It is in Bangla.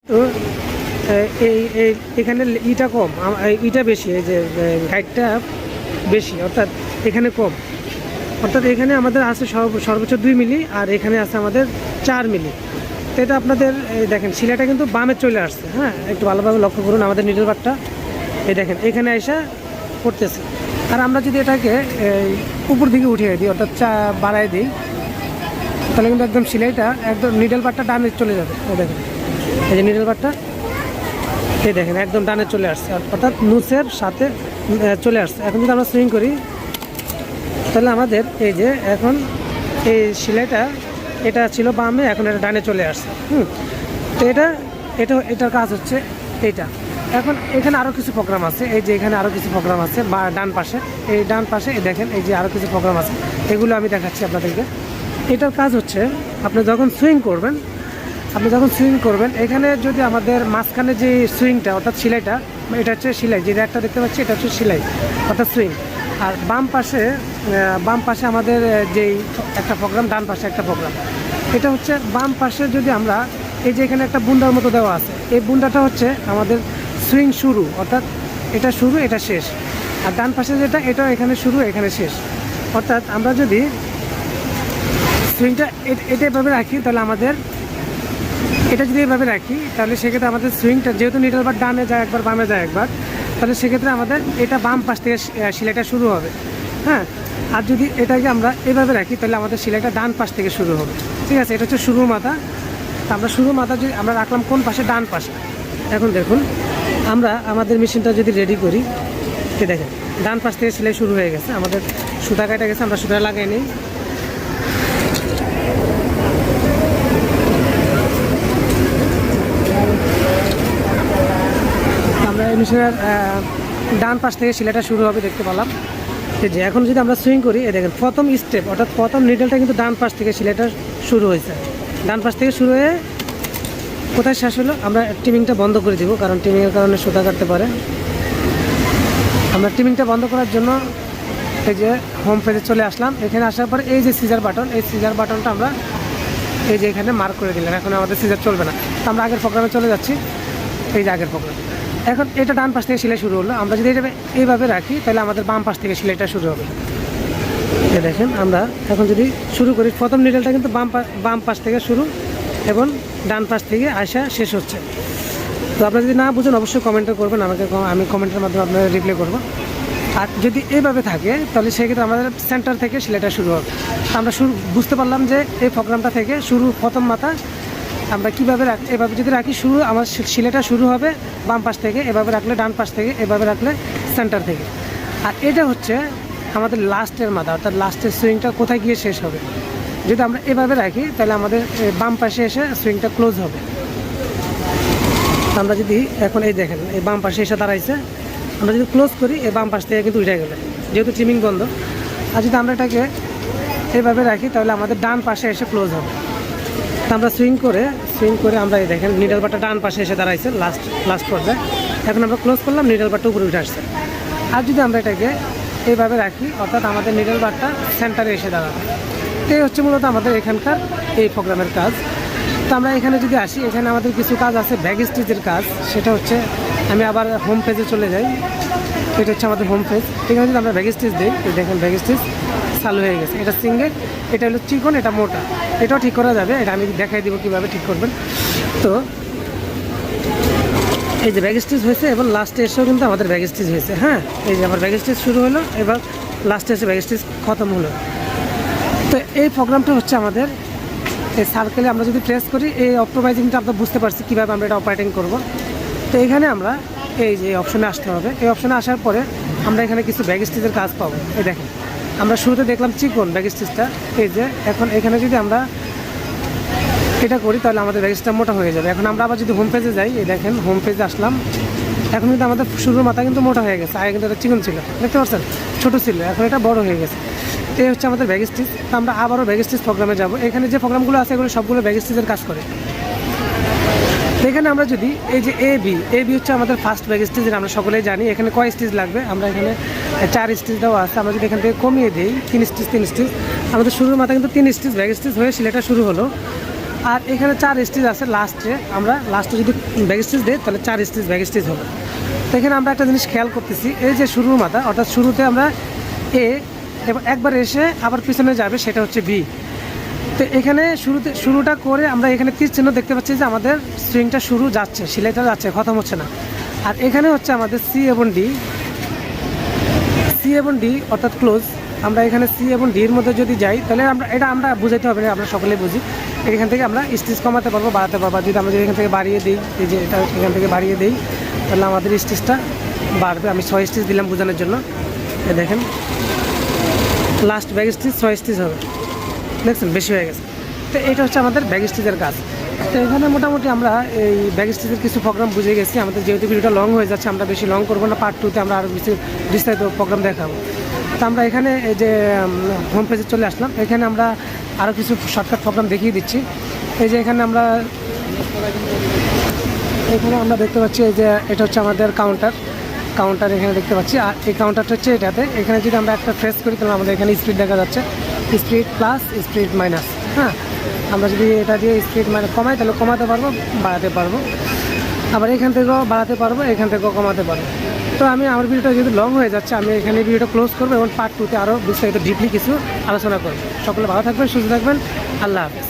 তো এখানে ইটা কম, ইটা বেশি, এই যে হাইটটা বেশি, অর্থাৎ এখানে কম, অর্থাৎ এখানে আমাদের আছে সর্বোচ্চ 2 মিলি আর এখানে আছে আমাদের 4 মিলি। তো এটা আপনাদের দেখেন শিলাটা কিন্তু বামে চলে আসছে। হ্যাঁ, একটু ভালোভাবে লক্ষ্য করুন আমাদের নিডল বারটা, এই দেখেন এখানে এসে পড়তেছে। আর আমরা যদি এটাকে উপর দিকে উঠিয়ে দিই, অর্থাৎ বাড়ায় দিই, তাহলে কিন্তু একদম সেলাইটা একদম নিডল বারটা ডানে চলে যাবে। এই দেখেন, এই যে নিডল বারটা, এই দেখেন একদম ডানে চলে আসছে, অর্থাৎ নুসের সাথে চলে আসছে। এখন যদি আমরা সুইং করি, তাহলে আমাদের এই যে এখন এই সেলাইটা এটা ছিল বামে, এখন এটা ডানে চলে আসছে। তো এটার কাজ হচ্ছে এইটা। এখন এখানে আরও কিছু প্রোগ্রাম আছে, এই যে এখানে আরও কিছু প্রোগ্রাম আছে বা ডান পাশে, এই ডান পাশে এই দেখেন এই যে আরও কিছু প্রোগ্রাম আছে, এগুলো আমি দেখাচ্ছি আপনাদেরকে। এটার কাজ হচ্ছে আপনি যখন সুইং করবেন, এখানে যদি আমাদের মাঝখানে যে সুইংটা অর্থাৎ সেলাইটা, এটা হচ্ছে সেলাই, যে একটা দেখতে পাচ্ছি এটা হচ্ছে সেলাই অর্থাৎ সুইং। আর বাম পাশে আমাদের যেই একটা প্রোগ্রাম, ডান পাশে একটা প্রোগ্রাম। এটা হচ্ছে বাম পাশে যদি আমরা এই যে এখানে একটা বুন্দার মতো দেওয়া আছে, এই বুন্দাটা হচ্ছে আমাদের সুইং শুরু, অর্থাৎ এটা শুরু এটা শেষ। আর ডান পাশে যেটা, এটা এখানে শুরু এখানে শেষ। অর্থাৎ আমরা যদি সুইংটা এটা এভাবে রাখি, তাহলে আমাদের এটা যদি এভাবে রাখি, তাহলে সেক্ষেত্রে আমাদের সুইংটা যেহেতু নিডল বার ডানে যায় একবার, বামে যায় একবার, তাহলে সেক্ষেত্রে আমাদের এটা বাম পাশ থেকে সেলাইটা শুরু হবে। হ্যাঁ, আর যদি এটাকে আমরা এভাবে রাখি, তাহলে আমাদের সেলাইটা ডান পাশ থেকে শুরু হবে। ঠিক আছে, এটা হচ্ছে শুরুর মাথা। আমরা শুরুর মাথা যদি আমরা রাখলাম কোন পাশে, ডান পাশে। এখন দেখুন আমরা আমাদের মেশিনটা যদি রেডি করি, দেখেন ডান পাশ থেকে সেলাই শুরু হয়ে গেছে, আমাদের সুতা কাটা গেছে, আমরা সুতা লাগাই নিই। আমরা এই মেশিনের ডান পাশ থেকে সেলাইটা শুরু হবে, দেখতে পেলাম। যে এখন যদি আমরা সুইং করি, এই দেখেন প্রথম স্টেপ অর্থাৎ প্রথম নিডলটা কিন্তু ডান পাশ থেকে সেলাইটা শুরু হয়েছে। ডান পাশ থেকে শুরু হয়ে কোথায় শেষ হলো, আমরা টিমিংটা বন্ধ করে দিব, কারণ টিমিংয়ের কারণে সুতা কাটতে পারে। আমরা টিমিংটা বন্ধ করার জন্য এই যে হোম পেজে চলে আসলাম। এখানে আসার পরে এই যে সিজার বাটন, এই সিজার বাটনটা আমরা এই যে এখানে মার্ক করে দিলাম। এখন আমাদের সিজার চলবে না, তো আমরা আগের প্রোগ্রামে চলে যাচ্ছি। এই যে আগের প্রোগ্রাম, এখন এটা ডান পাশ থেকে সেলাই শুরু হলো। আমরা যদি এটা এইভাবে রাখি, তাহলে আমাদের বাম পাশ থেকে সেলাইটা শুরু হবে। এই দেখেন আমরা এখন যদি শুরু করি, প্রথম নিডলটা কিন্তু বাম পাশ থেকে শুরু এবং ডান পাশ থেকে আসা শেষ হচ্ছে। তো আপনারা যদি না বুঝেন অবশ্যই কমেন্টে করবেন আমাকে, আমি কমেন্টের মাধ্যমে আপনারা রিপ্লাই করবো। আর যদি এইভাবে থাকে, তাহলে সেক্ষেত্রে আমাদের সেন্টার থেকে সেলাইটা শুরু হবে। আমরা বুঝতে পারলাম যে এই প্রোগ্রামটা থেকে শুরু, প্রথম মাথা আমরা কীভাবে এভাবে যদি রাখি, শুরু আমার সেলাইটা শুরু হবে বাম পাশ থেকে, এভাবে রাখলে ডান পাশ থেকে, এভাবে রাখলে সেন্টার থেকে। আর এটা হচ্ছে আমাদের লাস্টের মাথা, অর্থাৎ লাস্টের সুইংটা কোথায় গিয়ে শেষ হবে। যদি আমরা এভাবে রাখি, তাহলে আমাদের বাম পাশে এসে সুইংটা ক্লোজ হবে। আমরা যদি এখন এই দেখেন এই বাম পাশে এসে দাঁড়াইছে, আমরা যদি ক্লোজ করি, এই বাম পাশ থেকে কিন্তু উঠে গেলে, যেহেতু টিমিং বন্ধ। আর যদি আমরা এটাকে এইভাবে রাখি, তাহলে আমাদের ডান পাশে এসে ক্লোজ হবে। তো আমরা সুইং করে আমরা এই দেখেন নিডল বারটা ডান পাশে এসে দাঁড়াইছে লাস্ট পর্যায়ে। এখন আমরা ক্লোজ করলাম, নিডল বারটা উপরে উঠে আসছে। আর যদি আমরা এটাকে এইভাবে রাখি, অর্থাৎ আমাদের নিডল বারটা সেন্টারে এসে দাঁড়াবে। এই হচ্ছে মূলত আমাদের এখানকার এই প্রোগ্রামের কাজ। তো আমরা এখানে যদি আসি, এখানে আমাদের কিছু কাজ আছে ব্যাক স্টিচের কাজ। সেটা হচ্ছে আমি আবার হোম পেজে চলে যাই। এটা হচ্ছে আমাদের হোম পেজ। এখানে যদি আমরা ব্যাক স্টিচ দিই, দেখেন ব্যাক স্টিচ চালু হয়ে গেছে। এটা সিঙ্গেল, এটা হলো চিকন, এটা মোটা। এটাও ঠিক করা যাবে, এটা আমি দেখাই দিব কীভাবে ঠিক করবেন। তো এই যে ব্যাক স্টিচ হয়েছে এবং লাস্টে এসেও কিন্তু আমাদের ব্যাক স্টিচ হয়েছে। হ্যাঁ, এই যে আমার ব্যাক স্টিচ শুরু হলো, এবার লাস্টে এসে ব্যাক স্টিচ খতম হলো। তো এই প্রোগ্রামটা হচ্ছে আমাদের এই সার্কেলে আমরা যদি প্রেস করি, এই অপটোমাইজিংটা আমরা বুঝতে পারছি কীভাবে আমরা এটা অপারেটিং করব। তো এখানে আমরা এই যে অপশনে আসতে হবে। এই অপশনে আসার পরে আমরা এখানে কিছু ব্যাক স্টিচের কাজ পাবো। এই দেখেন আমরা শুরুতে দেখলাম চিকন ব্যাক স্টিচটা, এই যে এখন এখানে যদি আমরা এটা করি, তাহলে আমাদের ব্যাক স্টিচটা মোটা হয়ে যাবে। এখন আমরা আবার যদি হোম পেজে যাই, এই দেখেন হোম পেজে আসলাম। এখন কিন্তু আমাদের শুরুর মাথা কিন্তু মোটা হয়ে গেছে, আগে কিন্তু এটা চিকন ছিল, দেখতে পাচ্ছেন ছোটো ছিল, এখন এটা বড় হয়ে গেছে। এই হচ্ছে আমাদের ব্যাক স্টিচ। তো আমরা আবারও ব্যাক স্টিচ প্রোগ্রামে যাব। এখানে যে প্রোগ্রামগুলো আছে এগুলো সবগুলো ব্যাক স্টিচের কাজ করে। এখানে আমরা যদি এই যে এ বি হচ্ছে আমাদের ফার্স্ট ব্যাক স্টিচ, যেটা আমরা সকলেই জানি। এখানে কয় স্টিচ লাগবে, আমরা এখানে 4 স্টিচ দেওয়া আছে। আমরা যদি এখান থেকে কমিয়ে দিই 3 স্টিচ, আমাদের শুরুর মাথা কিন্তু 3 স্টিচ ব্যাক স্টিচ হয়ে সেলাইটা শুরু হলো। আর এখানে 4 স্টেজ আছে লাস্টে, আমরা লাস্টে যদি ব্যাক স্টেজ দিই তাহলে 4 স্টেজ ব্যাক স্টেজ হবে। তো এখানে আমরা একটা জিনিস খেয়াল করতেছি, এই যে শুরুর মাথা অর্থাৎ শুরুতে আমরা এ এবং একবার এসে আবার পিছনে যাবে, সেটা হচ্ছে বি। তো এখানে শুরুটা করে আমরা এখানে তীর চিহ্ন দেখতে পাচ্ছি যে আমাদের সুইংটা শুরু যাচ্ছে, সেলাইটা যাচ্ছে, খতম হচ্ছে না। আর এখানে হচ্ছে আমাদের সি এবং ডি অর্থাৎ ক্লোজ। আমরা এখানে সি এবং ডির মধ্যে যদি যাই তাহলে আমরা বুঝাইতে হবে না, আমরা সকলেই বুঝি। এখান থেকে আমরা স্টিচ কমাতে পারবো, বাড়াতে পারবো। যদি আমরা এখান থেকে বাড়িয়ে দিই, এই যে এটা এখান থেকে বাড়িয়ে দিই, তাহলে আমাদের স্টিচটা বাড়বে। আমি 6 স্টিচ দিলাম বোঝানোর জন্য। এই দেখেন লাস্ট ব্যাক স্টিচ 6 স্টিচ হবে, দেখছেন বেশি হয়ে গেছে। তো এটা হচ্ছে আমাদের ব্যাক স্টিচের কাজ। তো এখানে মোটামুটি আমরা এই ব্যাক স্টিচের কিছু প্রোগ্রাম বুঝে গেছি। আমাদের যেহেতু ভিডিওটা লং হয়ে যাচ্ছে, আমরা বেশি লং করবো না, পার্ট 2-তে আমরা আরও বেশি বিস্তারিত প্রোগ্রাম দেখাবো। তো আমরা এখানে এই যে হোম পেজে চলে আসলাম, এখানে আমরা আরও কিছু শর্টকাট প্রোগ্রাম দেখিয়ে দিচ্ছি। এই যে এখানে আমরা দেখতে পাচ্ছি এই যে এটা হচ্ছে আমাদের কাউন্টার এখানে দেখতে পাচ্ছি। আর এই কাউন্টারটা হচ্ছে এটাতে, এখানে যদি আমরা একটা প্রেস করি তাহলে আমাদের এখানে স্পিড দেখা যাচ্ছে, স্পিড প্লাস, স্পিড মাইনাস। হ্যাঁ, আমরা যদি এটা দিয়ে স্পিড মাইনাস কমাই তাহলে কমাতে পারবো, বাড়াতে পারবো, আবার এখান থেকেও বাড়াতে পারবো, এখান থেকেও কমাতে পারবো। তো আমার ভিডিওটা যদি লং হয়ে যাচ্ছে, আমি এখানে ভিডিওটা ক্লোজ করবো এবং পার্ট 2-তে আরও বিস্তারিত ডিপলি কিছু আলোচনা করবো। সকলে ভালো থাকবেন, সুস্থ থাকবেন, আল্লাহ হাফেজ।